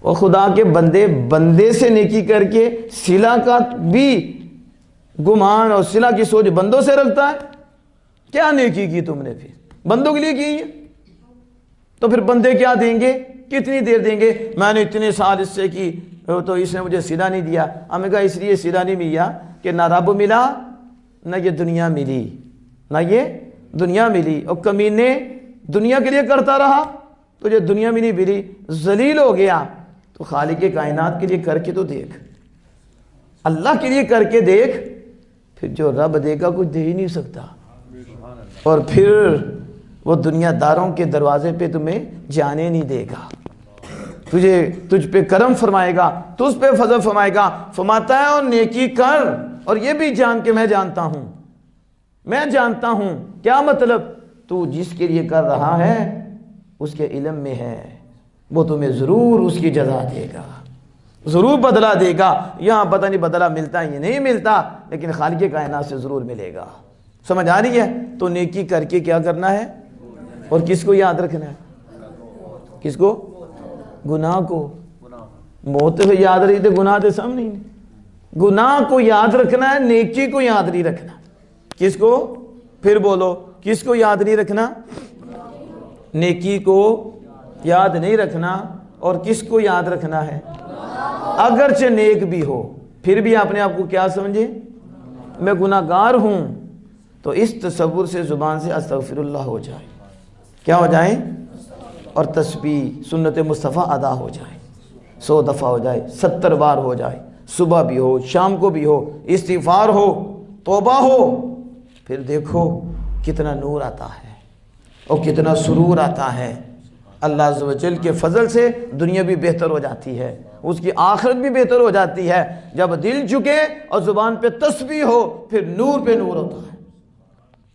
اور خدا کے بندے سے نیکی کر کے صلہ کا بھی گمان اور صلہ کی سوچ بندوں سے رکھتا ہے. کیا نیکی کی تم نے پھر؟ بندوں کے لیے کی ہے. تو پھر بندے کیا دیں گے؟ کتنی دیر دیں گے؟ میں نے اتنے سال اس سے کی تو اس نے مجھے صلہ نہیں دیا. ہمیں کہا اس لیے صلہ نہیں ملا کہ نہ رب ملا نہ یہ دنیا ملی، نہ یہ دنیا ملی. اور کمینے دنیا کے لیے کرتا رہا تو یہ دنیا میں نہیں ملی، ذلیل ہو گیا. تو خالق کائنات کے لیے کر کے تو دیکھ، اللہ کے لیے کر کے دیکھ، پھر جو رب دے گا کچھ دے ہی نہیں سکتا. اور پھر وہ دنیا داروں کے دروازے پہ تمہیں جانے نہیں دے گا. تجھ پہ کرم فرمائے گا، تجھ پہ فضل فرمائے گا. فرماتا ہے اور نیکی کر، اور یہ بھی جان کے میں جانتا ہوں، میں جانتا ہوں. کیا مطلب؟ تو جس کے لیے کر رہا ہے اس کے علم میں ہے، وہ تمہیں ضرور اس کی جزا دے گا، ضرور بدلہ دے گا. یہاں پتہ نہیں بدلہ ملتا ہے یا نہیں ملتا، لیکن خالق کائنات سے ضرور ملے گا. سمجھ آ رہی ہے؟ تو نیکی کر کے کیا کرنا ہے؟ اور کس کو یاد رکھنا ہے؟ کس کو؟ گناہ کو. موت سے یاد رہی تھے، گناہ تو سب نہیں. گناہ کو یاد رکھنا ہے، نیکی کو یاد نہیں رکھنا. کس کو؟ پھر بولو، کس کو یاد نہیں رکھنا؟ نیکی کو یاد نہیں رکھنا. اور کس کو یاد رکھنا ہے؟ اگرچہ نیک بھی ہو پھر بھی اپنے آپ کو کیا سمجھے؟ میں گناہ گار ہوں. تو اس تصور سے زبان سے استغفر اللہ ہو جائے. کیا ہو جائے؟ اور تسبیح سنت مصطفیٰ ادا ہو جائے، 100 دفعہ ہو جائے، 70 بار ہو جائے، صبح بھی ہو شام کو بھی ہو، استغفار ہو، توبہ ہو. پھر دیکھو کتنا نور آتا ہے اور کتنا سرور آتا ہے. اللہ عز و جل کے فضل سے دنیا بھی بہتر ہو جاتی ہے، اس کی آخرت بھی بہتر ہو جاتی ہے. جب دل جھکے اور زبان پہ تسبیح ہو پھر نور پہ نور ہوتا ہے.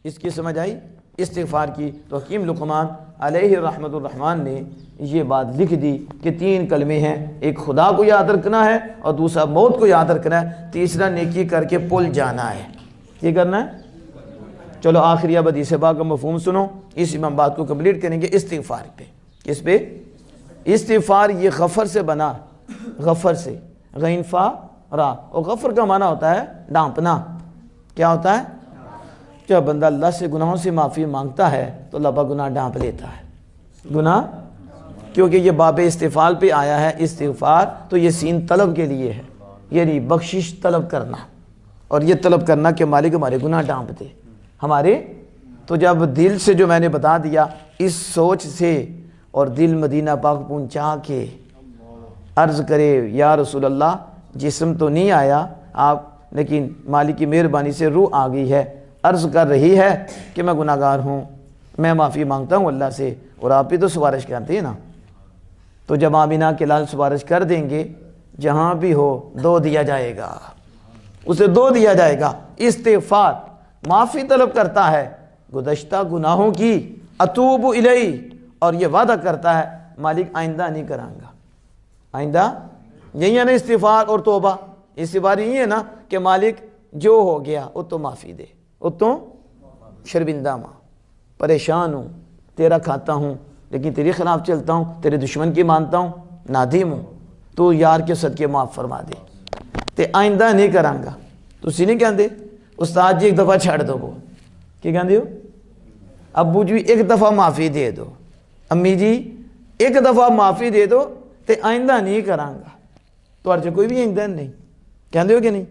اس کی سمجھ آئی استغفار کی؟ تو حکیم لقمان علیہ رحمت الرحمن نے یہ بات لکھ دی کہ 3 کلمے ہیں، ایک خدا کو یاد رکھنا ہے، اور دوسرا موت کو یاد رکھنا ہے، تیسرا نیکی کر کے پل جانا ہے. یہ کرنا ہے. چلو آخری اب حدیث پاک کا مفہوم سنو، اس میں ہم بات کو کمپلیٹ کریں گے. استغفار پہ. کس پہ؟ استغفار. یہ غفر سے بنا، غفر سے، غین فا را. اور غفر کا معنی ہوتا ہے ڈانپنا. کیا ہوتا ہے؟ جب بندہ اللہ سے گناہوں سے معافی مانگتا ہے تو اللہ پاک گناہ ڈانپ لیتا ہے. گناہ کیونکہ یہ باب استغفار پہ آیا ہے. استغفار تو یہ سین طلب کے لیے ہے، یعنی بخشش طلب کرنا، اور یہ طلب کرنا کہ مالک ہمارے گناہ ڈانپ دے ہمارے. تو جب دل سے جو میں نے بتا دیا، اس سوچ سے، اور دل مدینہ پاک پہنچا کے عرض کرے یا رسول اللہ جسم تو نہیں آیا آپ، لیکن مالک کی مہربانی سے روح آ گئی ہے، عرض کر رہی ہے کہ میں گناہ گار ہوں، میں معافی مانگتا ہوں اللہ سے. اور آپ بھی تو سفارش کرتے ہیں نا. تو جب آمینہ کے لال سفارش کر دیں گے، جہاں بھی ہو 2 دیا جائے گا، اسے 2 دیا جائے گا. استغفار معافی طلب کرتا ہے گزشتہ گناہوں کی، اتوب الیہ، اور یہ وعدہ کرتا ہے مالک آئندہ نہیں کروں گا. آئندہ یہی ہے نا استغفار اور توبہ. استغفار یہی ہے نا کہ مالک جو ہو گیا وہ تو معافی دے، وہ تو شرمندہ ماں، پریشان ہوں، تیرا کھاتا ہوں لیکن تیرے خلاف چلتا ہوں، تیرے دشمن کی مانتا ہوں، نادم ہوں، تو یار کے صدقے معاف فرما دے، تے آئندہ نہیں کروں گا. تسی نہیں کہندے استاد جی ایک دفعہ چھڑ دو، وہ کی کہندے ہو؟ ابو جی ایک دفعہ معافی دے دو، امی جی ایک دفعہ معافی دے دو تے آئندہ نہیں کراں گا. تو ارجے کوئی بھی آئندہ نہیں کہندے ہو کہ نہیں؟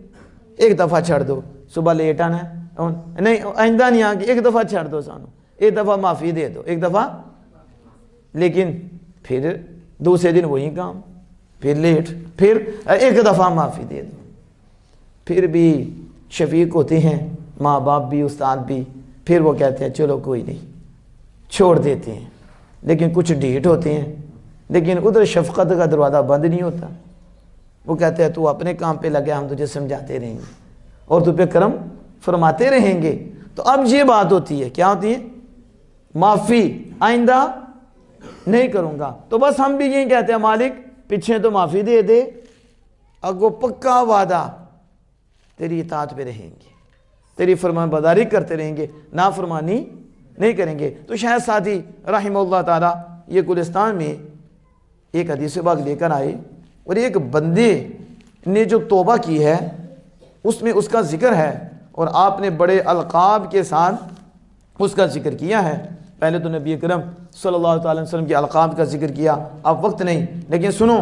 ایک دفعہ چھڑ دو، صبح لیٹ آنا ہے نہیں آئندہ نہیں آگے، ایک دفعہ چھڑ دو سانو، ایک دفعہ معافی دے دو، ایک دفعہ. لیکن پھر دوسرے دن وہی کام، پھر لیٹ، پھر ایک دفعہ معافی دے دو. پھر بھی شفیق ہوتے ہیں ماں باپ بھی، استاد بھی، پھر وہ کہتے ہیں چلو کوئی نہیں، چھوڑ دیتے ہیں. لیکن کچھ ڈھیٹ ہوتے ہیں، لیکن ادھر شفقت کا دروازہ بند نہیں ہوتا. وہ کہتے ہیں تو اپنے کام پہ لگے، ہم تجھے سمجھاتے رہیں گے اور تو پہ کرم فرماتے رہیں گے. تو اب یہ بات ہوتی ہے، کیا ہوتی ہے؟ معافی، آئندہ نہیں کروں گا. تو بس ہم بھی یہی کہتے ہیں مالک پیچھے تو معافی دے دے، اگو پکا وعدہ تیری اطاعت پہ رہیں گے، تیری فرمان برداری کرتے رہیں گے، نافرمانی نہیں کریں گے. تو شاید ساتھی رحمہ اللہ تعالیٰ یہ گلستان میں ایک حدیث پاک لے کر آئے اور ایک بندے نے جو توبہ کی ہے اس میں اس کا ذکر ہے، اور آپ نے بڑے القاب کے ساتھ اس کا ذکر کیا ہے۔ پہلے تو نبی اکرم صلی اللہ تعالی وسلم کے القاب کا ذکر کیا، اب وقت نہیں، لیکن سنو،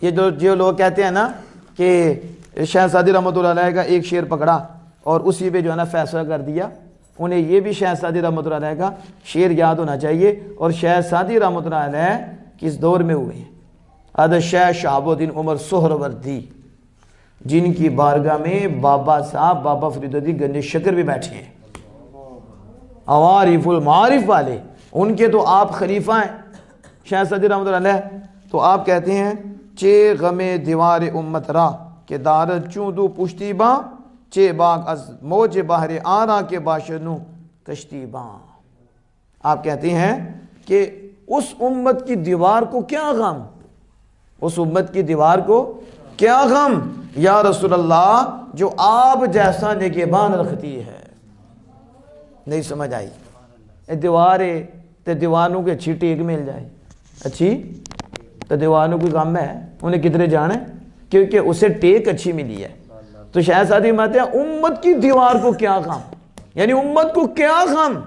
یہ جو لوگ کہتے ہیں نا کہ شیخ سعدی رحمۃ اللہ علیہ کا ایک شعر پکڑا اور اسی پہ جو ہے نا فیصلہ کر دیا، انہیں یہ بھی شیخ سعدی رحمۃ اللہ علیہ کا شعر یاد ہونا چاہیے، اور شیخ سعدی رحمۃ اللہ علیہ کس دور میں ہوئے ہیں؟ حضرت شیخ شہاب الدین عمر سہروردی، جن کی بارگاہ میں بابا صاحب بابا فرید الدین گنج شکر بھی بیٹھے ہیں، عوارف المعارف والے، ان کے تو آپ خلیفہ ہیں شیخ سعدی رحمۃ اللہ علیہ۔ تو آپ کہتے ہیں چے غم دیوار امت را کہ دارت چوندو پشتی باں، چے باغ از موج بحر آرا کے باشنو کشتی باں۔ آپ کہتے ہیں کہ اس امت کی دیوار کو کیا غم، اس امت کی دیوار کو کیا غم یا رسول اللہ جو آپ جیسا نگہبان رکھتی ہے۔ نہیں سمجھ آئی؟ دیوارے تے دیوانوں کے اچھی ٹیک مل جائے، اچھی تو دیوانوں کی غم ہے، انہیں کدھر جانا ہے کیونکہ اسے ٹیک اچھی ملی ہے۔ تو شاید ساتھی ماتے ہیں امت کی دیوار کو کیا غم، یعنی امت کو کیا غم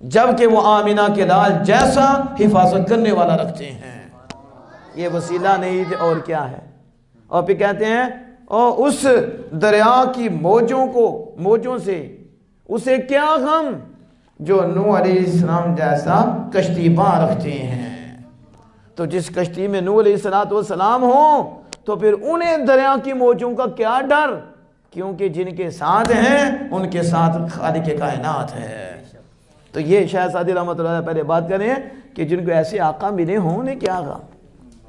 جبکہ وہ آمینہ کے لال جیسا حفاظت کرنے والا رکھتے ہیں۔ یہ وسیلہ نہیں اور کیا ہے؟ اور پھر کہتے ہیں اور اس دریا کی موجوں سے اسے کیا غم جو نوح علیہ السلام جیسا کشتی باں رکھتے ہیں۔ تو جس کشتی میں نوح علیہ السلام ہوں تو پھر انہیں دریا کی موجوں کا کیا ڈر، کیونکہ جن کے ساتھ ہیں ان کے ساتھ خالق کائنات ہے۔ تو یہ شیخ سعدی رحمۃ اللہ علیہ پہلے بات کریں کہ جن کو ایسے آقا ملے ہوں انہیں کیا غم،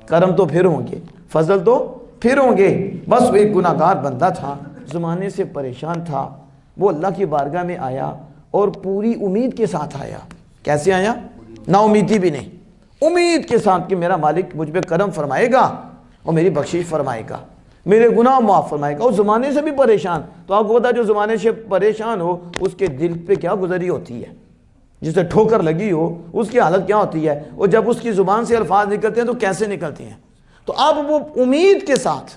کرم تو پھر ہوں گے، فضل تو پھر ہوں گے۔ بس وہ ایک گناہ گار بندہ تھا، زمانے سے پریشان تھا، وہ اللہ کی بارگاہ میں آیا اور پوری امید کے ساتھ آیا۔ کیسے آیا؟ نا امیدی بھی نہیں، امید کے ساتھ کہ میرا مالک مجھ پہ کرم فرمائے گا اور میری بخشش فرمائے گا، میرے گناہ معاف فرمائے گا۔ اور زمانے سے بھی پریشان، تو آپ کو پتا جو زمانے سے پریشان ہو اس کے دل پہ کیا گزری ہوتی ہے، جسے ٹھوکر لگی ہو اس کی حالت کیا ہوتی ہے، اور جب اس کی زبان سے الفاظ نکلتے ہیں تو کیسے نکلتے ہیں۔ تو اب وہ امید کے ساتھ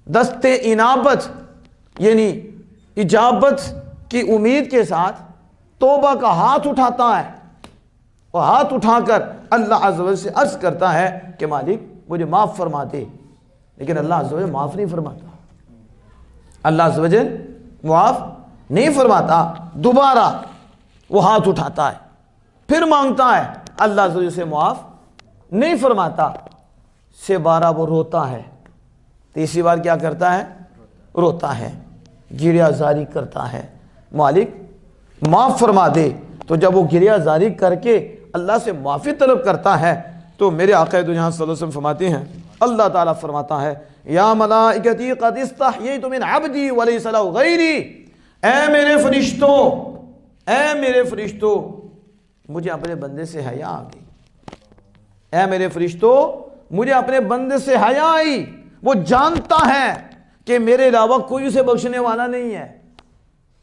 دست انابت یعنی اجابت کی امید کے ساتھ توبہ کا ہاتھ اٹھاتا ہے، اور ہاتھ اٹھا کر اللہ عز و جل سے عرض کرتا ہے کہ مالک مجھے معاف فرما دے، لیکن اللہ عز و جل معاف نہیں فرماتا، اللہ عز و جل معاف نہیں فرماتا۔ دوبارہ وہ ہاتھ اٹھاتا ہے، پھر مانگتا ہے، اللہ عز و جل سے معاف نہیں فرماتا، سے بارہ وہ روتا ہے، تیسری بار کیا کرتا ہے؟ روتا ہے، گریہ زاری کرتا ہے، مالک معاف فرما دے۔ تو جب وہ گریہ زاری کر کے اللہ سے معافی طلب کرتا ہے تو میرے آقا دو جہاں صلی اللہ علیہ وسلم فرماتے ہیں، اللہ تعالیٰ فرماتا ہے یا ملائکتی قد استحییت من عبدی ولیس لہ غیری، اے میرے فرشتوں مجھے اپنے بندے سے حیا آ گئی، اے میرے فرشتوں مجھے اپنے بندے سے حیا آئی، وہ جانتا ہے کہ میرے علاوہ کوئی اسے بخشنے والا نہیں ہے،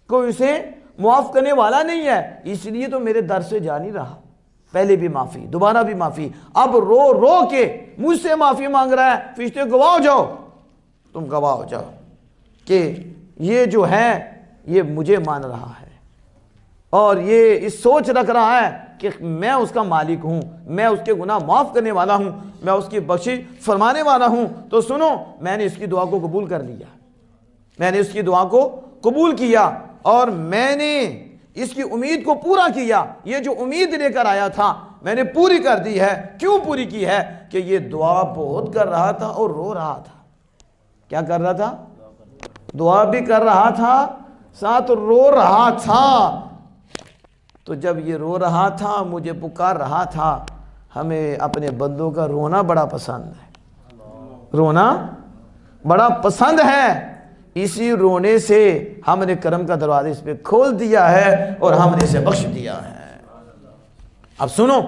کوئی اسے معاف کرنے والا نہیں ہے، اس لیے تو میرے در سے جا نہیں رہا، پہلے بھی معافی دوبارہ بھی معافی، اب رو رو کے مجھ سے معافی مانگ رہا ہے۔ فرشتے گواہ ہو جاؤ، تم گواہ ہو جاؤ کہ یہ جو ہے یہ مجھے مان رہا ہے اور یہ اس سوچ رکھ رہا ہے کہ میں اس کا مالک ہوں، میں اس کے گناہ معاف کرنے والا ہوں، میں اس کی بخشش فرمانے والا ہوں۔ تو سنو، میں نے اس کی دعا کو قبول کر لیا، میں نے اس کی دعا کو قبول کیا اور میں نے اس کی امید کو پورا کیا، یہ جو امید لے کر آیا تھا میں نے پوری کر دی ہے۔ کیوں پوری کی ہے؟ کہ یہ دعا بہت کر رہا تھا اور رو رہا تھا۔ کیا کر رہا تھا؟ دعا بھی کر رہا تھا ساتھ رو رہا تھا۔ تو جب یہ رو رہا تھا مجھے پکار رہا تھا، ہمیں اپنے بندوں کا رونا بڑا پسند ہے، رونا بڑا پسند ہے، اسی رونے سے ہم نے کرم کا دروازہ اس پہ کھول دیا ہے اور ہم نے اسے بخش دیا ہے۔ اب سنو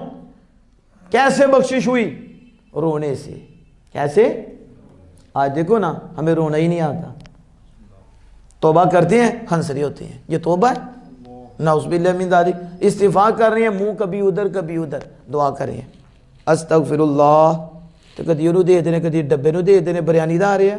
کیسے بخشش ہوئی؟ رونے سے۔ کیسے؟ آج دیکھو نا ہمیں رونا ہی نہیں آتا، توبہ کرتے ہیں ہنس رہے ہوتے ہیں، یہ توبہ ہے؟ نعوذ باللہ من ذالک۔ استغفار کر رہے ہیں، منہ کبھی ادھر کبھی ادھر، دعا کریں ਅਸਤਗਫਿਰullah ਤੇ ਕਦੀ ਉਹਨੂੰ ਦੇ ਦੇਣੇ, ਕਦੀ ਡੱਬੇ ਨੂੰ ਦੇ ਦੇਣੇ, ਬਿਰਿਆਨੀ ਦਾ ਆ ਰਿਹਾ,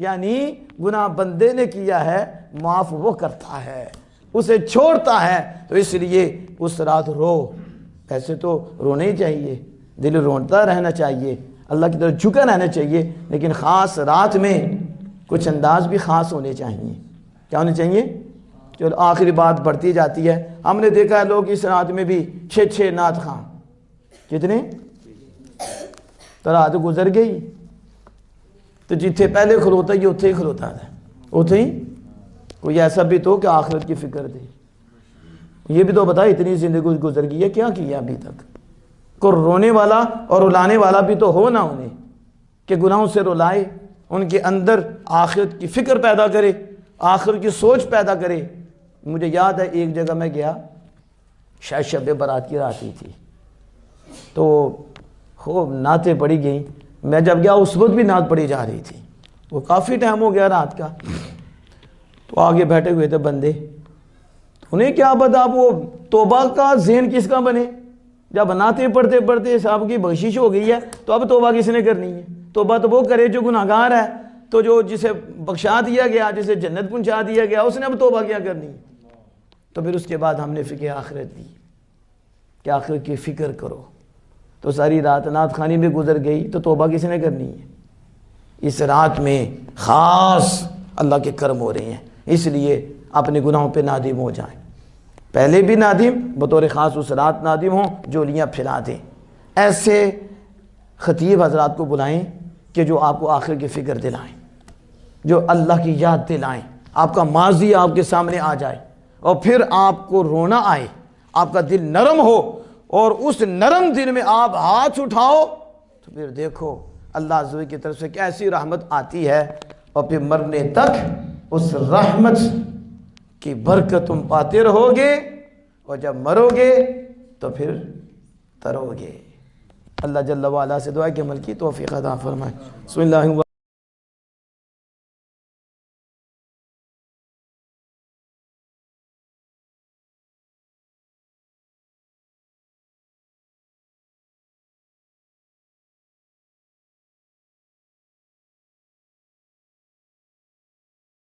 یعنی گناہ بندے نے کیا ہے معاف وہ کرتا ہے، اسے چھوڑتا ہے، تو اس لیے اس رات رو۔ ایسے تو رونا ہی چاہیے، دل رونتا رہنا چاہیے، اللہ کی طرف جھکا رہنا چاہیے، لیکن خاص رات میں کچھ انداز بھی خاص ہونے چاہیے۔ کیا ہونے چاہیے؟ چلو آخری بات بڑھتی جاتی ہے، ہم نے دیکھا ہے لوگ اس رات میں بھی 6 نعت خواں، کتنے؟ تو رات گزر گئی تو جتھے پہلے کھلوتا یہ اتھے ہی کھلوتا ہے، اتھے ہی کوئی ایسا بھی تو کہ آخرت کی فکر دے، یہ بھی تو بتا اتنی زندگی گزر گئی ہے کیا کیا ابھی تک؟ کو رونے والا اور رلانے والا بھی تو ہو نا انہیں، کہ گناہوں سے رلائے، ان کے اندر آخرت کی فکر پیدا کرے، آخرت کی سوچ پیدا کرے۔ مجھے یاد ہے ایک جگہ میں گیا، شاید شب برات کی رات ہی تھی، تو خوب نعتیں پڑھی گئیں، میں جب گیا اس وقت بھی نعت پڑھی جا رہی تھی، وہ کافی ٹائم ہو گیا رات کا، تو آگے بیٹھے ہوئے تھے بندے، انہیں کیا پتا وہ توبہ کا ذہن کس کا بنے، جب نعتیں پڑھتے پڑھتے صاحب کی بخشش ہو گئی ہے تو اب توبہ کس نے کرنی ہے؟ توبہ تو وہ کرے جو گناہگار ہے، تو جو جسے بخشا دیا گیا، جسے جنت پہنچا دیا گیا، اس نے اب توبہ کیا کرنی ہے؟ تو پھر اس کے بعد ہم نے فکر آخرت دی کہ آخرت کی فکر کرو، تو ساری رات نعت خوانی میں گزر گئی، تو توبہ کس نے کرنی ہے؟ اس رات میں خاص اللہ کے کرم ہو رہے ہیں، اس لیے اپنے گناہوں پہ نادم ہو جائیں، پہلے بھی نادم، بطور خاص اس رات نادم ہوں، جولیاں پھیلا دیں۔ ایسے خطیب حضرات کو بلائیں کہ جو آپ کو آخر کی فکر دلائیں، جو اللہ کی یاد دلائیں، آپ کا ماضی آپ کے سامنے آ جائے، اور پھر آپ کو رونا آئے، آپ کا دل نرم ہو، اور اس نرم دل میں آپ ہاتھ اٹھاؤ تو پھر دیکھو اللہ عز و جل کی طرف سے کیسی رحمت آتی ہے، اور پھر مرنے تک اس رحمت کی برکت تم پاتے رہو گے، اور جب مرو گے تو پھر ترو گے۔ اللہ جل وعلا سے دعا کہ عمل کی توفیق عطا فرمائے۔ بسم اللہ